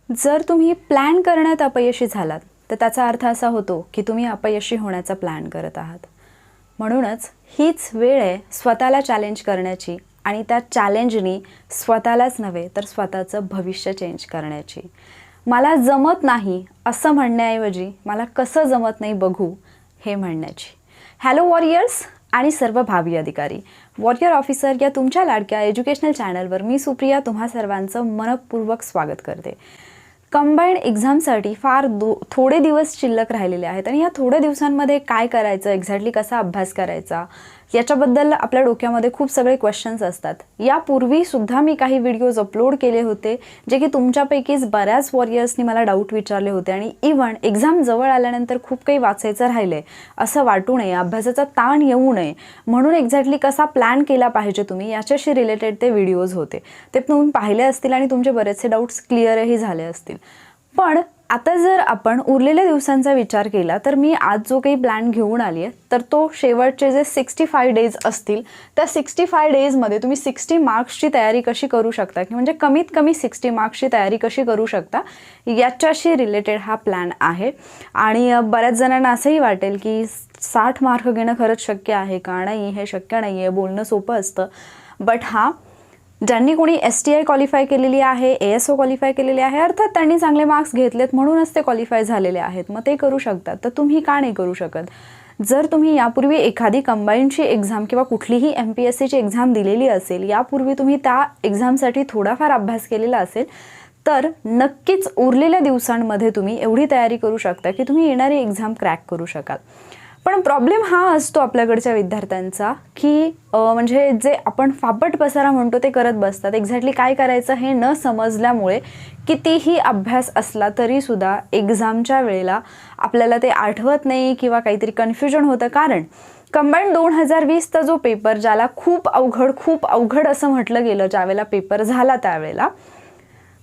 जर तुम्ही प्लॅन करण्यात अपयशी झालात तर त्याचा अर्थ असा होतो की तुम्ही अपयशी होण्याचा प्लॅन करत आहात. म्हणूनच हीच वेळ आहे स्वतःला चॅलेंज करण्याची आणि त्या चॅलेंजनी स्वतःलाच नव्हे तर स्वतःचं भविष्य चेंज करण्याची. मला जमत नाही असं म्हणण्याऐवजी मला कसं जमत नाही बघू हे म्हणण्याची. हॅलो वॉरियर्स आणि सर्व भावी अधिकारी, वॉरियर ऑफिसर या तुमच्या लाडक्या एज्युकेशनल चॅनलवर मी सुप्रिया तुम्हा सर्वांचं मनपूर्वक स्वागत करते. कंबाईंड एक्झामसाठी फार थोडे दिवस शिल्लक राहिलेले आहेत आणि या थोड्या दिवसांमध्ये काय करायचं, एक्झॅक्टली कसा अभ्यास करायचा याच्याबद्दल आपल्या डोक्यामध्ये खूप सगळे क्वेश्चन्स असतात. यापूर्वीसुद्धा मी काही व्हिडिओज अपलोड केले होते जे की तुमच्यापैकीच बऱ्याच वॉरियर्सनी मला डाऊट विचारले होते आणि इव्हन एक्झाम जवळ आल्यानंतर खूप काही वाचायचं राहिलं आहे असं वाटू नये, अभ्यासाचा ताण येऊ नये म्हणून एक्झॅक्टली कसा प्लॅन केला पाहिजे तुम्ही याच्याशी रिलेटेड ते व्हिडिओज होते. ते तुम्ही पाहिले असतील आणि तुमचे बरेचसे डाऊट्स क्लिअरही झाले असतील. पण आता जर आपण उरलेल्या दिवसांचा विचार केला तर मी आज जो काही प्लॅन घेऊन आली आहे तर तो शेवटचे जे 65 डेज असतील त्या 65 डेजमध्ये तुम्ही 60 मार्क्सची तयारी कशी करू शकता की म्हणजे कमीत कमी 60 मार्क्सची तयारी कशी करू शकता याच्याशी रिलेटेड हा प्लॅन आहे. आणि बऱ्याच जणांना असंही वाटेल की 60 मार्क घेणं खरंच शक्य आहे का? नाही, हे शक्य नाही आहे, बोलणं सोपं असतं. बट ज्यांनी कोणी STI क्वालिफाय केलेली आहे, ASO क्वालिफाय केलेली आहे, अर्थात त्यांनी चांगले मार्क्स घेतलेत म्हणूनच ते क्वालिफाय झालेले आहेत, मग ते करू शकतात. तर तुम्ही का नाही करू शकत? जर तुम्ही यापूर्वी एखादी कंबाईंडची एक्झाम किंवा कुठलीही MPSCची एक्झाम दिलेली असेल, यापूर्वी तुम्ही त्या एक्झामसाठी थोडाफार अभ्यास केलेला असेल तर नक्कीच उरलेल्या दिवसांमध्ये तुम्ही एवढी तयारी करू शकता की तुम्ही येणारी एक्झाम क्रॅक करू शकाल. पण प्रॉब्लेम हा असतो आपल्याकडच्या विद्यार्थ्यांचा की म्हणजे जे आपण फापट पसारा म्हणतो ते करत बसतात. एक्झॅक्टली काय करायचं हे न समजल्यामुळे कितीही अभ्यास असला तरीसुद्धा एक्झामच्या वेळेला आपल्याला ते आठवत नाही किंवा काहीतरी कन्फ्युजन होतं. कारण कंबाईंड 2020चा जो पेपर ज्याला खूप अवघड असं म्हटलं गेलं ज्यावेळेला पेपर झाला त्यावेळेला,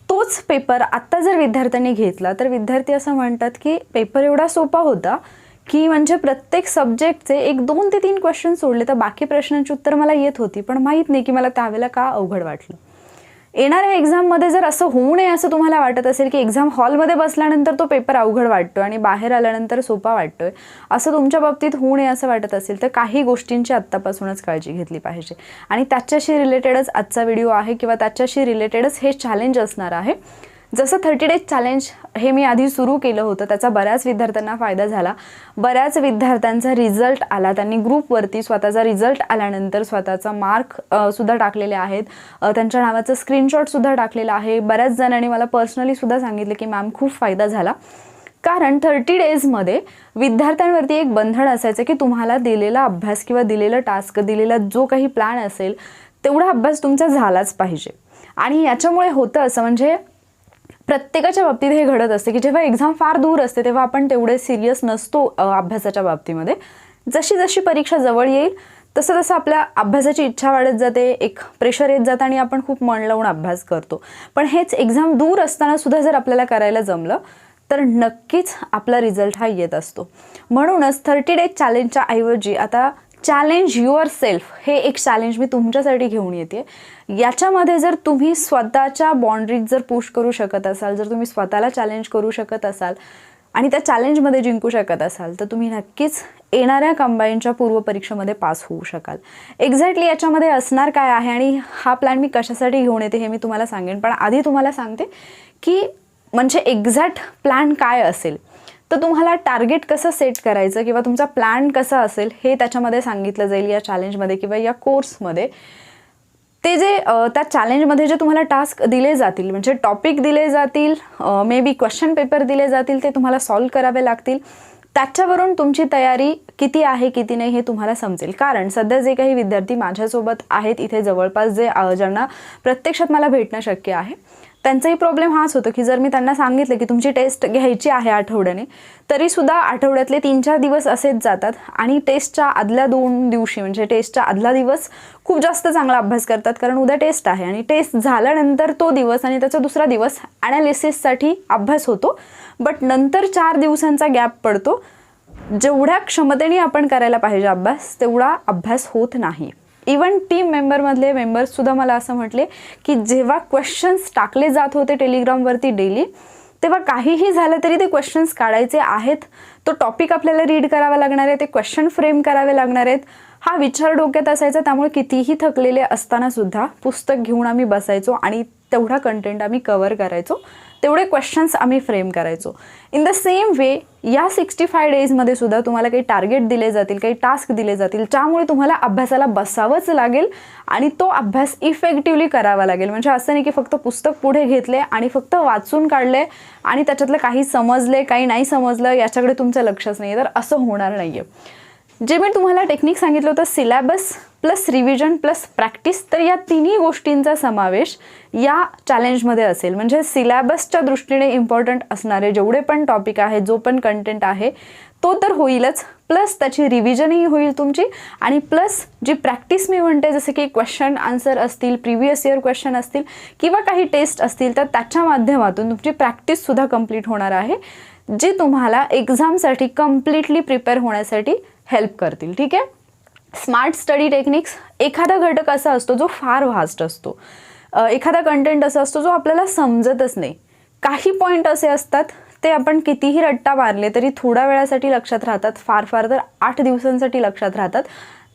तोच पेपर आत्ता जर विद्यार्थ्यांनी घेतला तर विद्यार्थी असं म्हणतात की पेपर एवढा सोपा होता की म्हणजे प्रत्येक सब्जेक्टचे 1, 2 ते 3 क्वेश्चन सोडले तर बाकी प्रश्नांची उत्तर मला येत होती, पण माहीत नाही की मला त्यावेळेला का अवघड वाटलं. येणाऱ्या एक्झाममध्ये जर असं होऊ नये असं तुम्हाला वाटत असेल की एक्झाम हॉलमध्ये बसल्यानंतर तो पेपर अवघड वाटतोय आणि बाहेर आल्यानंतर सोपा वाटतोय, असं तुमच्या बाबतीत होऊ नये असं वाटत असेल तर काही गोष्टींची आत्तापासूनच काळजी घेतली पाहिजे. आणि त्याच्याशी रिलेटेडच आजचा व्हिडिओ आहे किंवा त्याच्याशी रिलेटेडच हे चॅलेंज असणार आहे. जसं 30 डेज चॅलेंज हे मी आधी सुरू केलं होतं त्याचा बऱ्याच विद्यार्थ्यांना फायदा झाला. बऱ्याच विद्यार्थ्यांचा रिझल्ट आला, त्यांनी ग्रुपवरती स्वतःचा रिझल्ट आल्यानंतर स्वतःचा मार्क सुद्धा टाकलेले आहेत, त्यांच्या नावाचं स्क्रीनशॉटसुद्धा टाकलेला आहे. बऱ्याच जणांनी मला पर्सनली सुद्धा सांगितलं की मॅम खूप फायदा झाला. कारण 30 डेजमध्ये विद्यार्थ्यांवरती एक बंधन असायचं की तुम्हाला दिलेला अभ्यास किंवा दिलेलं टास्क, दिलेला जो काही प्लॅन असेल तेवढा अभ्यास तुमचा झालाच पाहिजे. आणि याच्यामुळे होतं असं म्हणजे प्रत्येकाच्या बाबतीत हे घडत असते की जेव्हा एक्झाम फार दूर असते तेव्हा आपण तेवढे सिरियस नसतो अभ्यासाच्या बाबतीमध्ये. जशी जशी परीक्षा जवळ येईल तसं तसं आपल्या अभ्यासाची इच्छा वाढत जाते, एक प्रेशर येत जातं आणि आपण खूप मन लावून अभ्यास करतो. पण हेच एक्झाम दूर असताना सुद्धा जर आपल्याला करायला जमलं तर नक्कीच आपला रिझल्ट हा येत असतो. म्हणूनच 30 डेज चॅलेंजच्या ऐवजी आता चॅलेंज युअर सेल्फ हे एक चॅलेंज मी तुमच्यासाठी घेऊन येते. याच्यामध्ये जर तुम्ही स्वतःच्या बाउंड्रीज जर पुश करू शकत असाल, जर तुम्ही स्वतःला चॅलेंज करू शकत असाल आणि त्या चॅलेंजमध्ये जिंकू शकत असाल तर तुम्ही नक्कीच येणाऱ्या कंबाईंडच्या पूर्वपरीक्षेमध्ये पास होऊ शकाल. एक्झॅक्टली याच्यामध्ये असणार काय आहे आणि हा प्लॅन मी कशासाठी घेऊन येते हे मी तुम्हाला सांगेन. पण आधी तुम्हाला सांगते की म्हणजे एक्झॅक्ट प्लॅन काय असेल तर तुम्हाला टार्गेट कसं सेट करायचं किंवा तुमचा प्लॅन कसा असेल हे त्याच्यामध्ये सांगितलं जाईल या चॅलेंजमध्ये किंवा या कोर्समध्ये. ते जे त्या चॅलेंजमध्ये जे तुम्हाला टास्क दिले जातील म्हणजे टॉपिक दिले जातील, मे बी क्वेश्चन पेपर दिले जातील, ते तुम्हाला सॉल्व करावे लागतील. त्याच्यावरून तुमची तयारी किती आहे किती नाही हे तुम्हाला समजेल. कारण सध्या जे काही विद्यार्थी माझ्यासोबत आहेत इथे जवळपास ज्यांना प्रत्यक्षात मला भेटणं शक्य आहे त्यांचाही प्रॉब्लेम हाच होतो की जर मी त्यांना सांगितलं की तुमची टेस्ट घ्यायची आहे आठवड्याने तरीसुद्धा आठवड्यातले 3-4 दिवस असेच जातात आणि टेस्टच्या आदल्या 2 दिवशी म्हणजे टेस्टच्या आदला दिवस खूप जास्त चांगला अभ्यास करतात कारण उद्या टेस्ट आहे आणि टेस्ट झाल्यानंतर तो दिवस आणि त्याचा दुसरा दिवस ॲनालिसिससाठी अभ्यास होतो. बट नंतर 4 दिवसांचा गॅप पडतो. जेवढ्या क्षमतेने आपण करायला पाहिजे अभ्यास तेवढा अभ्यास होत नाही. इवन टीम मेंबरमधले मेंबर्ससुद्धा मला असं म्हटले की जेव्हा क्वेश्चन्स टाकले जात होते टेलिग्रामवरती डेली, तेव्हा काहीही झालं तरी ते क्वेश्चन्स काढायचे आहेत, तो टॉपिक आपल्याला रीड करावा लागणार आहे, ते क्वेश्चन फ्रेम करावे लागणार आहेत, हा विचार डोक्यात असायचा. त्यामुळे कितीही थकलेले असतानासुद्धा पुस्तक घेऊन आम्ही बसायचो आणि तेवढा कंटेंट आम्ही कव्हर करायचो, तेवढे क्वेश्चन्स आम्ही फ्रेम करायचो. इन द सेम वे या 65 डेजमध्ये सुद्धा तुम्हाला काही टार्गेट दिले जातील, काही टास्क दिले जातील, ज्यामुळे तुम्हाला अभ्यासाला बसावंच लागेल आणि तो अभ्यास इफेक्टिव्हली करावा लागेल. म्हणजे असं नाही की फक्त पुस्तक पुढे घेतले आणि फक्त वाचून काढले आणि त्याच्यातलं काही समजले काही नाही समजलं याच्याकडे तुमचं लक्षच नाही, तर असं होणार नाही आहे. जे मी तुम्हाला टेक्निक सांगितलं होतं syllabus plus revision plus practice, तर या तिन्ही गोष्टींचा समावेश या चॅलेंजमध्ये असेल. म्हणजे सिलॅबसच्या दृष्टीने इम्पॉर्टंट असणारे जेवढे पण टॉपिक आहे, जो पण कंटेंट आहे तो तर होईलच, प्लस त्याची रिव्हिजनही होईल तुमची, आणि प्लस जी प्रॅक्टिस मी म्हणते जसे की क्वेश्चन आन्सर असतील, प्रिव्हियस इयर क्वेश्चन असतील किंवा काही टेस्ट असतील, तर त्याच्या माध्यमातून तुमची प्रॅक्टिससुद्धा कंप्लीट होणार आहे, जी तुम्हाला एक्झामसाठी कम्प्लिटली प्रिपेअर होण्यासाठी हेल्प करतील. ठीक आहे. स्मार्ट स्टडी टेक्निक्स, एखादा घटक असा असतो जो फार व्हास्ट असतो, एखादा कंटेंट असा असतो जो आपल्याला समजतच नाही. काही पॉईंट असे असतात ते आपण कितीही रट्टा मारले तरी थोड्या वेळासाठी लक्षात राहतात, फार फार तर 8 दिवसांसाठी लक्षात राहतात,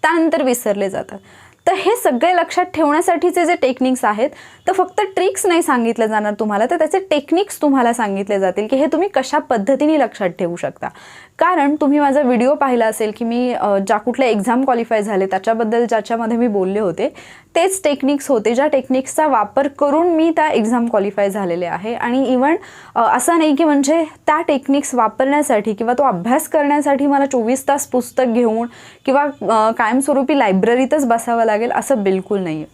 त्यानंतर विसरले जातात. तर हे सगळे लक्षात ठेवण्यासाठीचे जे टेक्निक्स आहेत, तर फक्त ट्रिक्स नाही सांगितले जाणार तुम्हाला, तर त्याचे टेक्निक्स तुम्हाला सांगितले जातील की हे तुम्ही कशा पद्धतीने लक्षात ठेवू शकता. कारण तुम्ही माझा व्हिडिओ पाहिला असेल की मी ज्या कुठल्या एक्झाम क्वालिफाय झाले त्याच्याबद्दल ज्याच्यामध्ये मी बोलले होते तेच टेक्निक्स होते, ज्या टेक्निक्सचा वापर करून मी त्या एक्झाम क्वालिफाय झालेले आहे. आणि इवन असं नाही की म्हणजे त्या टेक्निक्स वापरण्यासाठी किंवा तो अभ्यास करण्यासाठी मला 24 तास पुस्तक घेऊन किंवा कायमस्वरूपी लायब्ररीतच बसावं लागेल असं बिलकुल नाही आहे.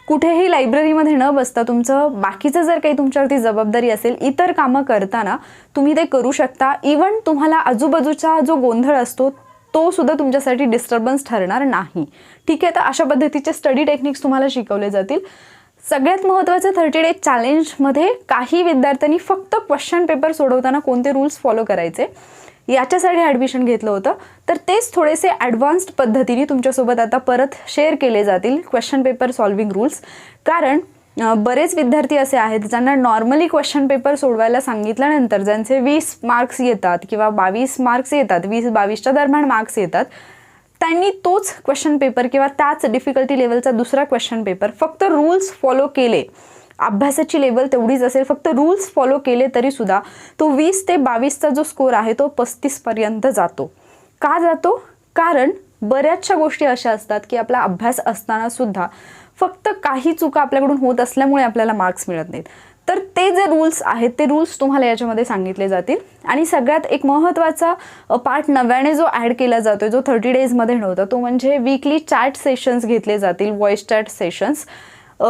कुठेही लायब्ररीमध्ये न बसता तुमचं बाकीचं जर काही तुमच्यावरती जबाबदारी असेल, इतर कामं करताना तुम्ही ते करू शकता. इवन तुम्हाला आजूबाजूचा जो गोंधळ असतो तो सुद्धा तुमच्यासाठी डिस्टर्बन्स ठरणार नाही. ठीक आहे. तर अशा पद्धतीचे स्टडी टेक्निक्स तुम्हाला शिकवले जातील. सगळ्यात महत्त्वाचं 30 डेज चॅलेंजमध्ये काही विद्यार्थ्यांनी फक्त क्वेश्चन पेपर सोडवताना कोणते रूल्स फॉलो करायचे याच्यासाठी ॲडमिशन घेतलं होतं, तर तेच थोडेसे ॲडव्हान्स्ड पद्धतीने तुमच्यासोबत आता परत शेअर केले जातील क्वेश्चन पेपर सॉल्विंग रूल्स. कारण बरेच विद्यार्थी असे आहेत ज्यांना नॉर्मली क्वेश्चन पेपर सोडवायला सांगितल्यानंतर ज्यांचे 20 मार्क्स येतात किंवा 22 मार्क्स येतात, 20-22च्या दरम्यान मार्क्स येतात, त्यांनी तोच क्वेश्चन पेपर किंवा त्याच डिफिकल्टी लेवलचा दुसरा क्वेश्चन पेपर फक्त रूल्स फॉलो केले, अभ्यासाची लेवल तेवढीच असेल, फक्त रूल्स फॉलो केले तरीसुद्धा तो 20 ते 22चा जो स्कोर आहे तो 35पर्यंत जातो. का जातो? कारण बऱ्याचशा गोष्टी अशा असतात की आपला अभ्यास असतानासुद्धा फक्त काही चुका आपल्याकडून होत असल्यामुळे आपल्याला मार्क्स मिळत नाहीत. तर ते जे रूल्स आहेत ते रूल्स तुम्हाला याच्यामध्ये सांगितले जातील. आणि सगळ्यात एक महत्त्वाचा पार्ट नव्याने जो ॲड केला जातो जो 30 डेजमध्ये नव्हता, तो म्हणजे वीकली चॅट सेशन्स घेतले जातील, व्हॉइस चॅट सेशन्स.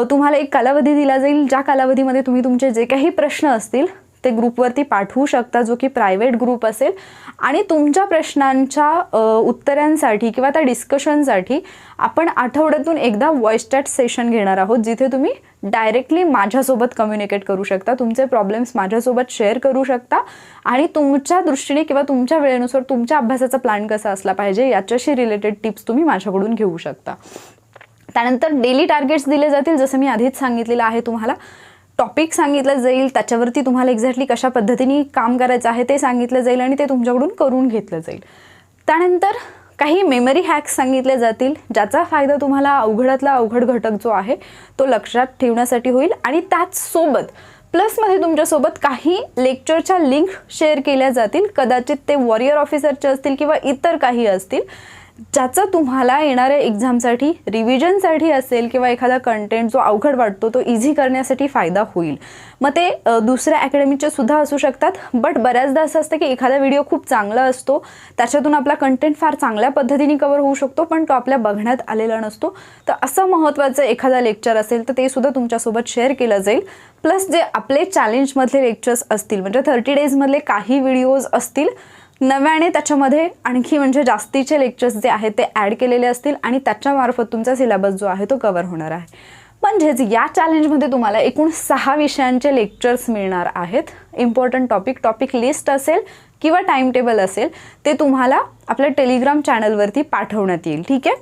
तुम्हाला एक कालावधी दिला जाईल, ज्या कालावधीमध्ये तुम्ही तुमचे जे काही प्रश्न असतील ते ग्रुपवरती पाठवू शकता, जो की प्रायव्हेट ग्रुप असेल. आणि तुमच्या प्रश्नांच्या उत्तरांसाठी किंवा त्या डिस्कशनसाठी आपण आठवड्यातून एकदा व्हॉइस चॅट सेशन घेणार आहोत, जिथे तुम्ही डायरेक्टली माझ्यासोबत कम्युनिकेट करू शकता, तुमचे प्रॉब्लेम्स माझ्यासोबत शेअर करू शकता आणि तुमच्या दृष्टीने किंवा तुमच्या वेळेनुसार तुमच्या अभ्यासाचा प्लॅन कसा असला पाहिजे याच्याशी रिलेटेड टिप्स तुम्ही माझ्याकडून घेऊ शकता. त्यानंतर डेली टार्गेट्स दिले जातील, जसं मी आधीच सांगितलेलं आहे तुम्हाला. टॉपिक सांगितलं जाईल, त्याच्यावरती तुम्हाला एक्झॅक्टली कशा पद्धतीने काम करायचं आहे ते सांगितलं जाईल आणि ते तुमच्याकडून करून घेतलं जाईल. त्यानंतर काही मेमरी हॅक्स सांगितले जातील, ज्याचा फायदा तुम्हाला अवघडातला अवघड घटक जो आहे तो लक्षात ठेवण्यासाठी होईल. आणि त्याचसोबत प्लसमध्ये तुमच्यासोबत काही लेक्चरच्या लिंक शेअर केल्या जातील, कदाचित ते वॉरियर ऑफिसरचे असतील किंवा इतर काही असतील, ज्याचा तुम्हाला येणाऱ्या एक्झामसाठी रिव्हिजनसाठी असेल किंवा एखादा कंटेंट जो अवघड वाटतो तो इझी करण्यासाठी फायदा होईल. मग ते दुसऱ्या अकॅडमीचे सुद्धा असू शकतात. बट बऱ्याचदा असं असतं की एखादा व्हिडिओ खूप चांगला असतो, त्याच्यातून आपला कंटेंट फार चांगल्या पद्धतीने कव्हर होऊ शकतो, पण तो आपल्या बघण्यात आलेला नसतो. तर असं महत्त्वाचं एखादा लेक्चर असेल तर ते सुद्धा तुमच्यासोबत शेअर केलं जाईल. प्लस जे आपले चॅलेंजमधले लेक्चर्स असतील, म्हणजे 30 डेजमधले काही व्हिडिओज असतील, नव्याने त्याच्यामध्ये आणखी म्हणजे जास्तीचे लेक्चर्स जे आहेत ते ॲड केलेले असतील आणि त्याच्यामार्फत तुमचा सिलेबस जो आहे तो कव्हर होणार आहे. म्हणजेच या चॅलेंजमध्ये तुम्हाला एकूण 6 विषयांचे लेक्चर्स मिळणार आहेत. इम्पॉर्टंट टॉपिक लिस्ट असेल किंवा टाइम टेबल असेल ते तुम्हाला आपल्या टेलिग्राम चॅनलवरती पाठवण्यात येईल. ठीक आहे.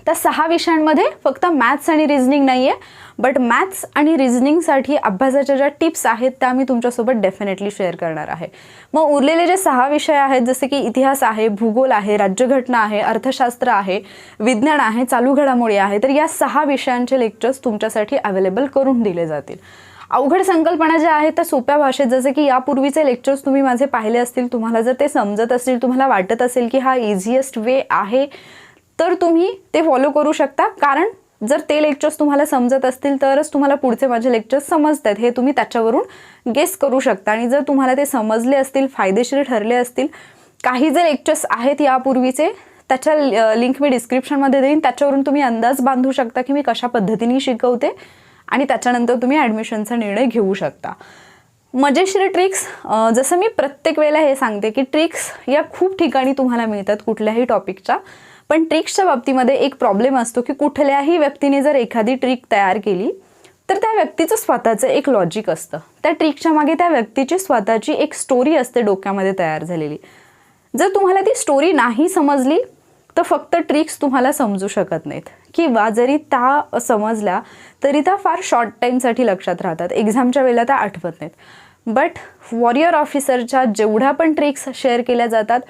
त्या 6 विषयांमध्ये फक्त मॅथ्स आणि रिझनिंग नाही आहे, बट मॅथ्स आणि रिझनिंगसाठी अभ्यासाच्या ज्या टिप्स आहेत त्या मी तुमच्यासोबत डेफिनेटली शेअर करणार आहे. मग उरलेले जे 6 विषय आहेत, जसे की इतिहास आहे, भूगोल आहे, राज्यघटना आहे, अर्थशास्त्र आहे, विज्ञान आहे, चालू घडामोडी आहे, तर या 6 विषयांचे लेक्चर्स तुमच्यासाठी अवेलेबल करून दिले जातील. अवघड संकल्पना ज्या आहेत त्या सोप्या भाषेत, जसे की यापूर्वीचे लेक्चर्स तुम्ही माझे पाहिले असतील, तुम्हाला जर ते समजत असतील, तुम्हाला वाटत असेल की हा इझिएस्ट वे आहे, तर तुम्ही ते फॉलो करू शकता. कारण जर ते लेक्चर्स तुम्हाला समजत असतील तरच तुम्हाला पुढचे माझे लेक्चर्स समजतात, हे तुम्ही त्याच्यावरून गेस करू शकता. आणि जर तुम्हाला ते समजले असतील, फायदेशीर ठरले असतील, काही जे लेक्चर्स आहेत यापूर्वीचे त्याच्या लिंक मी डिस्क्रिप्शनमध्ये देईन, त्याच्यावरून तुम्ही अंदाज बांधू शकता की मी कशा पद्धतीने शिकवते आणि त्याच्यानंतर तुम्ही ॲडमिशनचा निर्णय घेऊ शकता. मजेशीर ट्रिक्स, जसं मी प्रत्येक वेळेला हे सांगते की ट्रिक्स या खूप ठिकाणी तुम्हाला मिळतात कुठल्याही टॉपिकच्या, पण ट्रिक्सच्या बाबतीमध्ये एक प्रॉब्लेम असतो की कुठल्याही व्यक्तीने जर एखादी ट्रिक तयार केली तर त्या व्यक्तीचं स्वतःचं एक लॉजिक असतं, त्या ट्रिकच्या मागे त्या व्यक्तीची स्वतःची एक स्टोरी असते डोक्यामध्ये तयार झालेली. जर तुम्हाला ती स्टोरी नाही समजली तर फक्त ट्रिक्स तुम्हाला समजू शकत नाहीत, किंवा जरी त्या समजल्या तरी त्या फार शॉर्ट टाईमसाठी लक्षात राहतात, एक्झामच्या वेळेला त्या आठवत नाहीत. बट वॉरियर ऑफिसरच्या जेवढ्या पण ट्रिक्स शेअर केल्या जातात,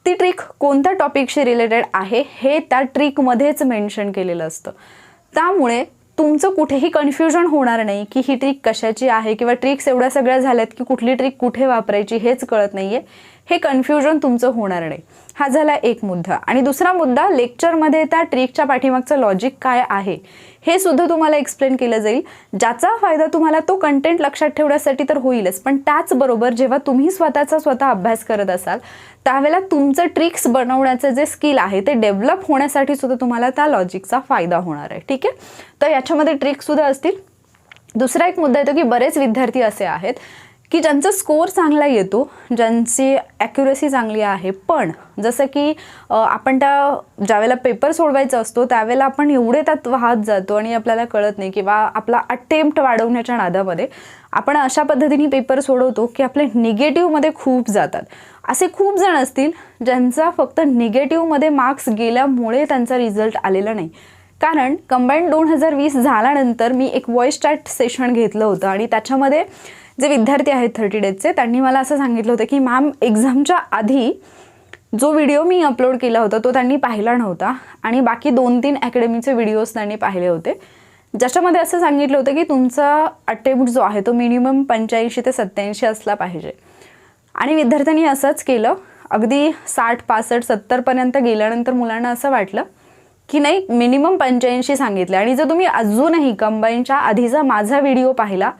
ती ट्रिक कोणत्या टॉपिकशी रिलेटेड आहे हे त्या ट्रिकमध्येच मेन्शन केलेलं असतं. त्यामुळे तुमचं कुठेही कन्फ्युजन होणार नाही की ही ट्रिक कशाची आहे, किंवा ट्रिक्स एवढ्या सगळ्या झाल्यात की कुठली ट्रिक कुठे वापरायची हेच कळत नाही आहे, हे कन्फ्युजन तुमचं होणार नाही. हा झाला एक मुद्दा. आणि दुसरा मुद्दा, लेक्चरमध्ये त्या ट्रिकच्या पाठीमागचं लॉजिक काय आहे हे सुद्धा तुम्हाला एक्सप्लेन केलं जाईल, ज्याचा फायदा तुम्हाला तो कंटेंट लक्षात ठेवण्यासाठी तर होईलच, पण त्याचबरोबर जेव्हा तुम्ही स्वतः अभ्यास करत असाल त्यावेळेला तुमचं ट्रिक्स बनवण्याचं जे स्किल आहे ते डेव्हलप होण्यासाठी सुद्धा तुम्हाला त्या लॉजिकचा फायदा होणार आहे. ठीक आहे, तर याच्यामध्ये ट्रिक्ससुद्धा असतील. दुसरा एक मुद्दा येतो की बरेच विद्यार्थी असे आहेत की ज्यांचा स्कोअर चांगला येतो, ज्यांची ॲक्युरसी चांगली आहे, पण जसं की आपण ज्यावेळेला पेपर सोडवायचा असतो त्यावेळेला आपण एवढे त्यात वाहत जातो आणि आपल्याला कळत नाही, किंवा आपला अटेम्प्ट वाढवण्याच्या नादामध्ये आपण अशा पद्धतीने पेपर सोडवतो की आपले निगेटिव्हमध्ये खूप जातात. असे खूप जण असतील ज्यांचा फक्त निगेटिव्हमध्ये मार्क्स गेल्यामुळे त्यांचा रिझल्ट आलेला नाही. कारण कंबाईंड 2020 झाल्यानंतर मी एक व्हॉइस चॅट सेशन घेतलं होतं आणि त्याच्यामध्ये जे विद्यार्थी आहेत 30 डेजचे, त्यांनी मला असं सांगितलं होतं की मॅम, एक्झामच्या आधी जो व्हिडिओ मी अपलोड केला होता तो त्यांनी पाहिला नव्हता आणि बाकी 2-3 अकॅडमीचे व्हिडिओज त्यांनी पाहिले होते, ज्याच्यामध्ये असं सांगितलं होतं की तुमचा अटेम्प्ट जो आहे तो मिनिमम 85 ते 87 असला पाहिजे. आणि विद्यार्थ्यांनी असंच केलं. अगदी 60, 65, 70पर्यंत गेल्यानंतर मुलांना असं वाटलं की नाही, मिनिमम 85 सांगितलं. आणि जर तुम्ही अजूनही कंबाईनच्या आधीचा माझा व्हिडिओ पाहिला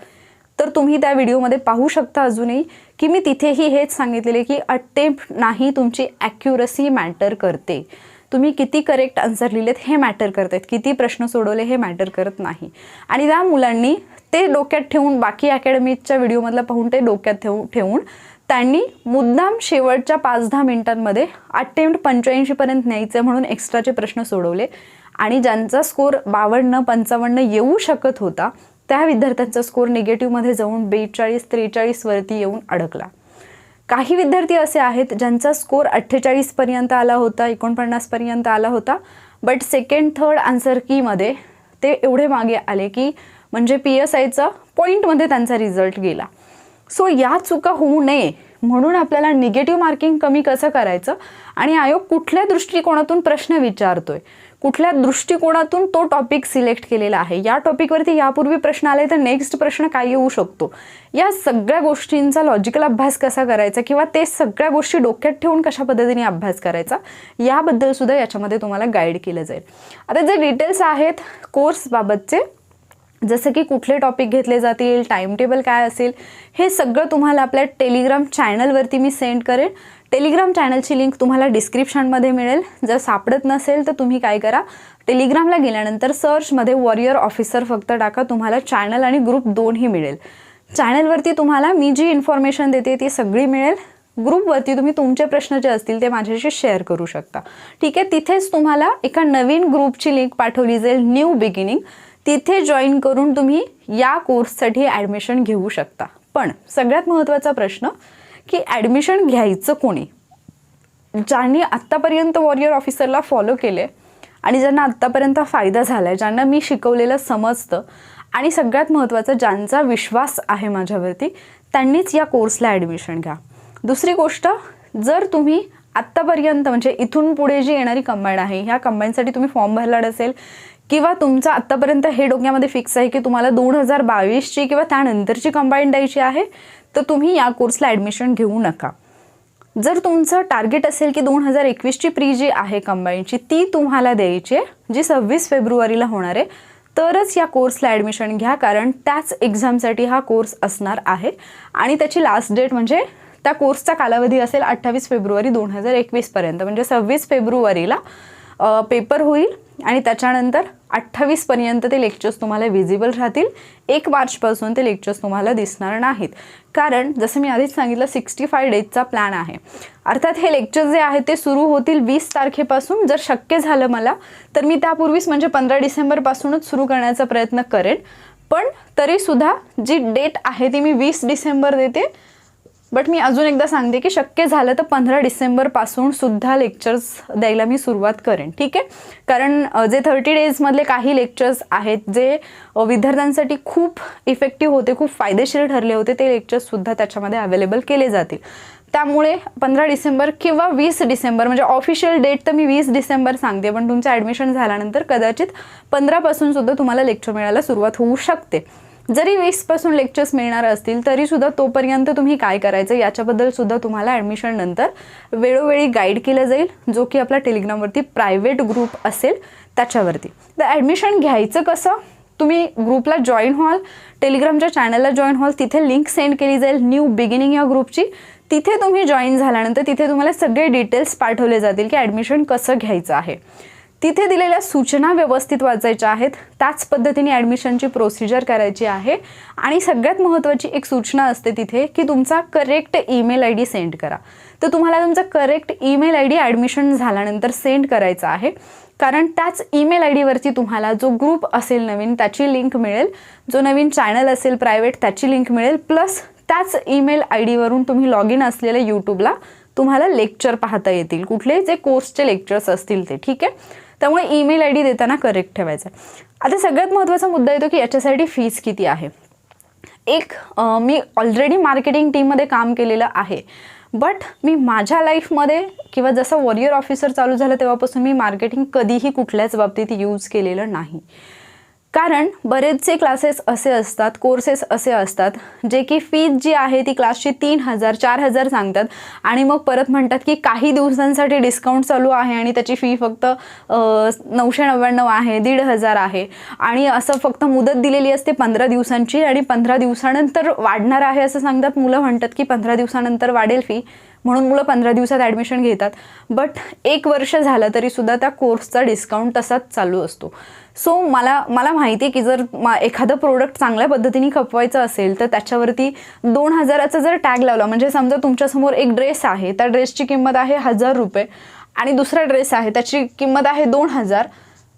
तर तुम्ही त्या व्हिडिओमध्ये पाहू शकता अजूनही की मी तिथेही हेच सांगितलेले की अटेम्प्ट नाही, तुमची ॲक्युरसी मॅटर करते. तुम्ही किती करेक्ट आन्सर लिहिलेत हे मॅटर करतात, किती प्रश्न सोडवले हे मॅटर करत नाही. आणि त्या मुलांनी ते डोक्यात ठेवून, बाकी अकॅडमीच्या व्हिडिओमधला पाहून ते डोक्यात ठेवून त्यांनी मुद्दाम शेवटच्या 5-10 मिनिटांमध्ये अटेम्प्ट 85पर्यंत न्यायचे म्हणून एक्स्ट्राचे प्रश्न सोडवले. आणि ज्यांचा स्कोर 52-55 येऊ शकत होता त्या विद्यार्थ्यांचा स्कोर निगेटिव्हमध्ये जाऊन 42-43 वरती येऊन अडकला. काही विद्यार्थी असे आहेत ज्यांचा स्कोर 48पर्यंत आला होता, 49पर्यंत आला होता, बट सेकंड थर्ड आन्सर कीमध्ये ते एवढे मागे आले की म्हणजे PSIचा पॉईंटमध्ये त्यांचा रिझल्ट गेला. सो या चुका होऊ नये म्हणून आपल्याला निगेटिव्ह मार्किंग कमी कसं करायचं आणि आयोग कुठल्या दृष्टिकोनातून प्रश्न विचारतोय, कुठल्या दृष्टिकोनातून तो टॉपिक सिलेक्ट केलेला आहे, या टॉपिकवरती यापूर्वी प्रश्न आले तर नेक्स्ट प्रश्न काय येऊ शकतो, या सगळ्या गोष्टींचा लॉजिकल अभ्यास कसा करायचा किंवा ते सगळ्या गोष्टी डोक्यात ठेवून कशा पद्धतीने अभ्यास करायचा याबद्दल सुद्धा याच्यामध्ये तुम्हाला गाईड केलं जाईल. आता जे डिटेल्स आहेत कोर्सबाबतचे, जसं की कुठले टॉपिक घेतले जातील, टाइम टेबल काय असेल, हे सगळं तुम्हाला आपल्या टेलिग्राम चॅनलवरती मी सेंड करेन. टेलिग्राम चॅनलची लिंक तुम्हाला डिस्क्रिप्शनमध्ये मिळेल. जर सापडत नसेल तर तुम्ही काय करा, टेलिग्रामला गेल्यानंतर सर्चमध्ये वॉरियर ऑफिसर फक्त टाका, तुम्हाला चॅनल आणि ग्रुप दोन्ही मिळेल. चॅनलवरती तुम्हाला मी जी इन्फॉर्मेशन देते ती सगळी मिळेल. ग्रुपवरती तुम्ही तुमचे प्रश्न जे असतील ते माझ्याशी शेअर करू शकता. ठीक आहे, तिथेच तुम्हाला एका नवीन ग्रुपची लिंक पाठवली जाईल, न्यू बिगिनिंग. तिथे जॉईन करून तुम्ही या कोर्ससाठी ॲडमिशन घेऊ शकता. पण सगळ्यात महत्त्वाचा प्रश्न की ॲडमिशन घ्यायचं कोणी? ज्यांनी आत्तापर्यंत वॉरियर ऑफिसरला फॉलो केले आणि ज्यांना आत्तापर्यंत फायदा झाला आहे, ज्यांना मी शिकवलेलं समजतं आणि सगळ्यात महत्त्वाचं ज्यांचा विश्वास आहे माझ्यावरती, त्यांनीच या कोर्सला ॲडमिशन घ्या. दुसरी गोष्ट, जर तुम्ही आत्तापर्यंत म्हणजे इथून पुढे जी येणारी कंबाईन आहे, ह्या कंबाईनसाठी तुम्ही फॉर्म भरला नसेल किंवा तुमचं आत्तापर्यंत हे डोक्यामध्ये फिक्स आहे की तुम्हाला 2022ची किंवा त्यानंतरची कंबाईन द्यायची आहे, तर तुम्ही या कोर्सला ॲडमिशन घेऊ नका. जर तुमचं टार्गेट असेल की 2021ची प्री जी आहे कंबाईनची ती तुम्हाला द्यायची आहे, जी 26 फेब्रुवारीला होणार आहे, तरच या कोर्सला ॲडमिशन घ्या. कारण त्याच एक्झामसाठी हा कोर्स असणार आहे आणि त्याची लास्ट डेट म्हणजे त्या कोर्सचा कालावधी असेल 28 फेब्रुवारी 2021 पर्यंत. म्हणजे 26 फेब्रुवारीला पेपर होईल आणि त्याच्यानंतर 28 पर्यंत ते लेक्चर्स तुम्हाला विजिबल राहतील. 1 मार्चपासून ते लेक्चर्स तुम्हाला दिसणार नाहीत. कारण जसं मी आधीच सांगितलं 65 डेजचा प्लॅन आहे. अर्थात हे लेक्चर जे आहेत ते सुरू होतील 20 तारखेपासून. जर शक्य झालं मला तर मी त्यापूर्वीच म्हणजे 15 डिसेंबरपासूनच सुरू करण्याचा प्रयत्न करेन. पण तरीसुद्धा जी डेट आहे ती मी 20 डिसेंबर देते. बट मी अजून एकदा सांगते की शक्य झालं तर 15 डिसेंबरपासून सुद्धा लेक्चर्स द्यायला मी सुरुवात करेन. ठीक आहे. कारण जे 30 डेजमधले काही लेक्चर्स आहेत जे विद्यार्थ्यांसाठी खूप इफेक्टिव्ह होते, खूप फायदेशीर ठरले होते, ते लेक्चर्ससुद्धा त्याच्यामध्ये अवेलेबल केले जातील. त्यामुळे 15 डिसेंबर किंवा 20 डिसेंबर म्हणजे ऑफिशियल डेट तर मी 20 डिसेंबर सांगते, पण तुमचं ॲडमिशन झाल्यानंतर कदाचित 15पासून सुद्धा तुम्हाला लेक्चर मिळायला सुरुवात होऊ शकते. जरी 20पासून लेक्चर्स मिळणार असतील तरीसुद्धा तोपर्यंत तुम्ही काय करायचं याच्याबद्दल सुद्धा तुम्हाला ॲडमिशन नंतर वेळोवेळी गाईड केलं जाईल, जो की आपला टेलिग्रामवरती प्रायव्हेट ग्रुप असेल त्याच्यावरती. तर ॲडमिशन घ्यायचं कसं, तुम्ही ग्रुपला जॉईन व्हाल, टेलिग्रामच्या चॅनलला जॉईन व्हाल, तिथे लिंक सेंड केली जाईल न्यू बिगिनिंग या ग्रुपची. तिथे तुम्ही जॉईन झाल्यानंतर तिथे तुम्हाला सगळे डिटेल्स पाठवले जातील की ॲडमिशन कसं घ्यायचं आहे. तिथे दिलेल्या सूचना व्यवस्थित वाचायच्या आहेत, त्याच पद्धतीने ॲडमिशनची प्रोसिजर करायची आहे. आणि सगळ्यात महत्त्वाची एक सूचना असते तिथे की तुमचा correct email I D send करा. तर तुम्हाला तुमचा correct email I D admission झाल्यानंतर सेंड करायचा आहे. कारण त्याच ईमेल आय डीवरती तुम्हाला जो ग्रुप असेल नवीन त्याची लिंक मिळेल, जो नवीन चॅनल असेल प्रायव्हेट त्याची लिंक मिळेल, प्लस त्याच ईमेल आय डीवरून तुम्ही लॉग इन असलेल्या यूट्यूबला तुम्हाला लेक्चर पाहता येतील, कुठले जे कोर्सचे लेक्चर्स असतील ते. ठीक आहे. त्यामुळे ईमेल आय डी देताना करेक्ट ठेवायचं. आता सगळ्यात महत्त्वाचा मुद्दा येतो की याच्यासाठी फीस किती आहे. मी ऑलरेडी मार्केटिंग टीममध्ये काम केलेलं आहे, बट मी माझ्या लाईफमध्ये किंवा जसं वॉरियर ऑफिसर चालू झालं तेव्हापासून मी मार्केटिंग कधीही कुठल्याच बाबतीत यूज केलेलं नाही. कारण बरेचसे क्लासेस असे असतात, कोर्सेस असे असतात जे की फीज जी आहे ती क्लासची 3,000 4,000 सांगतात आणि मग परत म्हणतात की काही दिवसांसाठी डिस्काउंट चालू आहे आणि त्याची फी फक्त 999 आहे, 1,500 आहे आणि असं फक्त मुदत दिलेली असते 15 दिवसांची आणि 15 दिवसानंतर वाढणार आहे असं सांगतात. मुलं म्हणतात की 15 दिवसानंतर वाढेल फी, म्हणून मुलं 15 दिवसात ॲडमिशन घेतात. बट 1 वर्ष झालं तरीसुद्धा त्या कोर्सचा डिस्काउंट तसाच चालू असतो. सो मला माहिती आहे की जर एखादं प्रोडक्ट चांगल्या पद्धतीने खपवायचं असेल तर त्याच्यावरती 2,000चा जर टॅग लावला, म्हणजे समजा तुमच्यासमोर एक ड्रेस आहे, त्या ड्रेसची किंमत आहे 1,000 रुपये आणि दुसरा ड्रेस आहे त्याची किंमत आहे 2,000.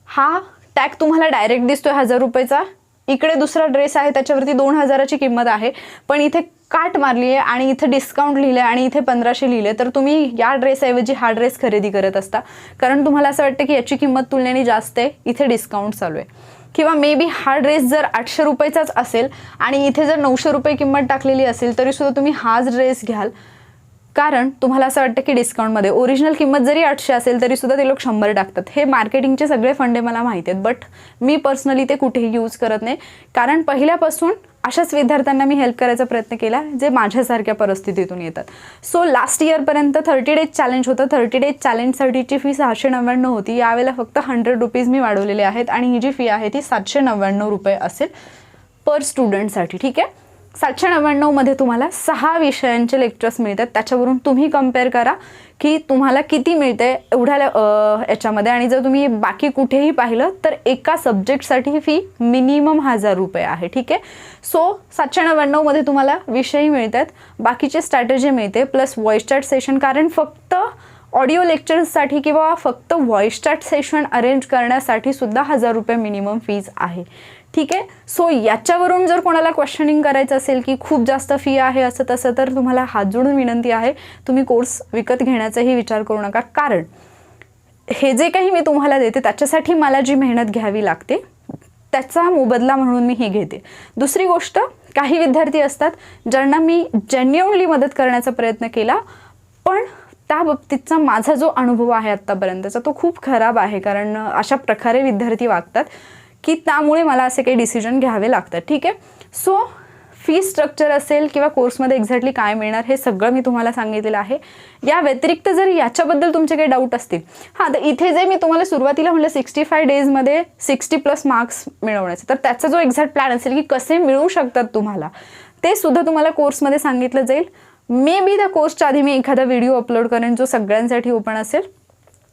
हा टॅग तुम्हाला डायरेक्ट दिसतोय 1,000 रुपयेचा, इकडे दुसरा ड्रेस आहे त्याच्यावरती 2,000ची किंमत आहे, पण इथे काट मारली आहे आणि इथे डिस्काउंट लिहिलं आहे आणि इथे 1,500 लिहिले, तर तुम्ही या ड्रेसऐवजी हा ड्रेस खरेदी करत असता. कारण तुम्हाला असं वाटतं की याची किंमत तुलनेने जास्त आहे, इथे डिस्काउंट चालू आहे. किंवा मे बी हा ड्रेस जर 800 रुपयेचाच असेल आणि इथे जर 900 रुपये किंमत टाकलेली असेल तरीसुद्धा तुम्ही हाच ड्रेस घ्याल. कारण तुम्हाला असं वाटतं की डिस्काउंटमध्ये ओरिजिनल किंमत जरी 800 असेल तरीसुद्धा ते लोक 100 टाकतात. हे मार्केटिंगचे सगळे फंडे मला माहिती आहेत, बट मी पर्सनली ते कुठेही यूज करत नाही. कारण पहिल्यापासून अशाच विद्यार्थ्यांना मी हेल्प करायचा प्रयत्न केला जे माझ्यासारख्या परिस्थितीतून येतात. सो लास्ट इयरपर्यंत 30 डेज चॅलेंज होतं. 30 डेज चॅलेंजसाठीची फी 699 होती. यावेळेला फक्त 100 रुपीज मी वाढवलेले आहेत आणि ही जी फी आहे ती 799 रुपये असेल पर स्टुडंटसाठी. ठीक आहे. 799 मध्ये तुम्हाला 6 विषयांचे लेक्चर्स मिळतात. त्याच्यावरून तुम्ही कम्पेअर करा की तुम्हाला किती मिळते एवढ्या याच्यामध्ये. आणि जर तुम्ही बाकी कुठेही पाहिलं तर एका सब्जेक्टसाठी फी मिनिमम 1,000 रुपये आहे. ठीक आहे. सो 799 मध्ये तुम्हाला विषयही मिळतात, बाकीचे स्ट्रॅटेजी मिळते, प्लस व्हॉइस चॅट सेशन. कारण फक्त ऑडिओ लेक्चर्ससाठी किंवा फक्त व्हॉइस चॅट सेशन अरेंज करण्यासाठी सुद्धा 1,000 रुपये मिनिमम फीज आहे. ठीक आहे. सो याच्यावरून जर कोणाला क्वेश्चनिंग करायचं असेल की खूप जास्त फी आहे असं तसं, तर तुम्हाला हात जोडून विनंती आहे तुम्ही कोर्स विकत घेण्याचाही विचार करू नका. कारण हे जे काही मी तुम्हाला देते त्याच्यासाठी मला जी मेहनत घ्यावी लागते त्याचा मोबदला म्हणून मी हे घेते. दुसरी गोष्ट, काही विद्यार्थी असतात ज्यांना मी जेन्युइनली मदत करण्याचा प्रयत्न केला, पण त्या बाबतीतचा माझा जो अनुभव आहे आत्तापर्यंतचा तो खूप खराब आहे. कारण अशा प्रकारे विद्यार्थी वागतात की त्यामुळे मला असे काही डिसिजन घ्यावे लागतात. ठीक आहे. सो फी स्ट्रक्चर असेल किंवा कोर्समध्ये एक्झॅक्टली काय मिळणार हे सगळं मी तुम्हाला सांगितलेलं आहे. या व्यतिरिक्त जर याच्याबद्दल तुमचे काही डाऊट असतील, हां, तर इथे जे मी तुम्हाला सुरुवातीला म्हटलं 65 डेजमध्ये 60+ मार्क्स मिळवण्याचे, तर त्याचा जो एक्झॅक्ट प्लॅन असेल की कसे मिळू शकतात तुम्हाला, ते सुद्धा तुम्हाला कोर्समध्ये सांगितलं जाईल. मे बी त्या कोर्सच्या आधी मी एखादा व्हिडिओ अपलोड करेन जो सगळ्यांसाठी ओपन असेल.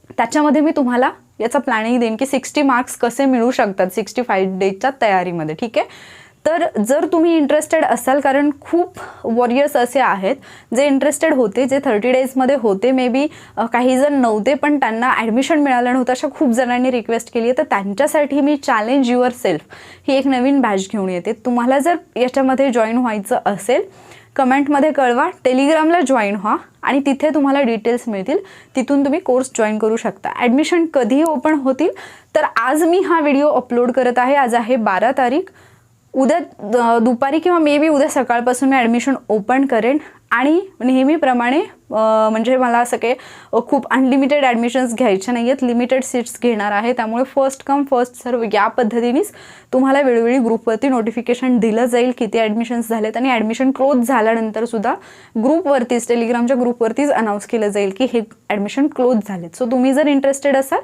त्याच्यामध्ये मी तुम्हाला याचा प्लॅनिंग देईन की 60 मार्क्स कसे मिळू शकतात 65 डेजच्या तयारीमध्ये. ठीक आहे. तर जर तुम्ही इंटरेस्टेड असाल, कारण खूप वॉरियर्स असे आहेत जे इंटरेस्टेड होते, जे 30 डेजमध्ये होते, मे बी काही जण नव्हते पण त्यांना ॲडमिशन मिळालं नव्हतं, अशा खूप जणांनी रिक्वेस्ट केली आहे. तर त्यांच्यासाठी मी चॅलेंज युअर सेल्फ ही एक नवीन बॅच घेऊन येते. तुम्हाला जर याच्यामध्ये जॉईन व्हायचं असेल, कमेंटमध्ये कळवा, टेलिग्रामला जॉईन व्हा आणि तिथे तुम्हाला डिटेल्स मिळतील. तिथून तुम्ही कोर्स जॉईन करू शकता. ॲडमिशन कधी ओपन होतील, तर आज मी हा व्हिडिओ अपलोड करत आहे. आज आहे 12 तारीख. उद्या दुपारी किंवा मे बी उद्या सकाळपासून मी ॲडमिशन ओपन करेन आणि नेहमीप्रमाणे म्हणजे मला असं काही खूप अनलिमिटेड ॲडमिशन्स घ्यायचे नाही आहेत, लिमिटेड सीट्स घेणार आहे. त्यामुळे फर्स्ट कम फर्स्ट सर्व या पद्धतीनेच तुम्हाला वेळोवेळी ग्रुपवरती नोटिफिकेशन दिलं जाईल किती ॲडमिशन्स झालेत आणि ॲडमिशन क्लोज झाल्यानंतर सुद्धा ग्रुपवरतीच, टेलिग्रामच्या ग्रुपवरतीच अनाऊन्स केलं जाईल की हे ॲडमिशन क्लोज झालेत. सो तुम्ही जर इंटरेस्टेड असाल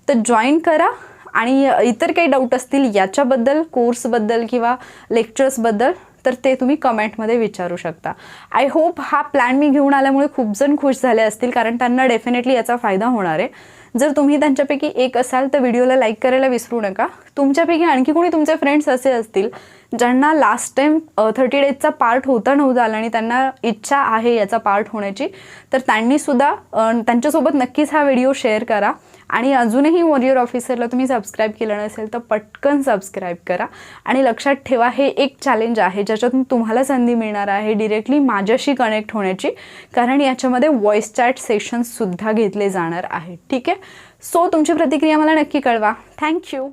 तर जॉईन करा. आणि इतर काही डाऊट असतील याच्याबद्दल, कोर्सबद्दल किंवा लेक्चर्सबद्दल, तर ते तुम्ही कमेंटमध्ये विचारू शकता. आय होप हा प्लॅन मी घेऊन आल्यामुळे खूप जण खुश झाले असतील, कारण त्यांना डेफिनेटली याचा फायदा होणार आहे. जर तुम्ही त्यांच्यापैकी एक असाल तर व्हिडिओला लाईक करायला विसरू नका. तुमच्यापैकी आणखी कोणी तुमचे फ्रेंड्स असे असतील ज्यांना लास्ट टाईम 30 डेजचा पार्ट होता नव्हता आला आणि त्यांना इच्छा आहे याचा पार्ट होण्याची, तर त्यांनीसुद्धा त्यांच्यासोबत नक्कीच हा व्हिडिओ शेअर करा. आणि अजूनही वॉरियर ऑफिसरला तुम्ही सबस्क्राईब केलं नसेल तर पटकन सबस्क्राईब करा. आणि लक्षात ठेवा, हे एक चॅलेंज आहे ज्याच्यातून तुम्हाला संधी मिळणार आहे डिरेक्टली माझ्याशी कनेक्ट होण्याची, कारण याच्यामध्ये व्हॉइस चॅट सेशन्ससुद्धा घेतले जाणार आहेत. ठीक आहे. सो तुमची प्रतिक्रिया मला नक्की कळवा. थँक्यू.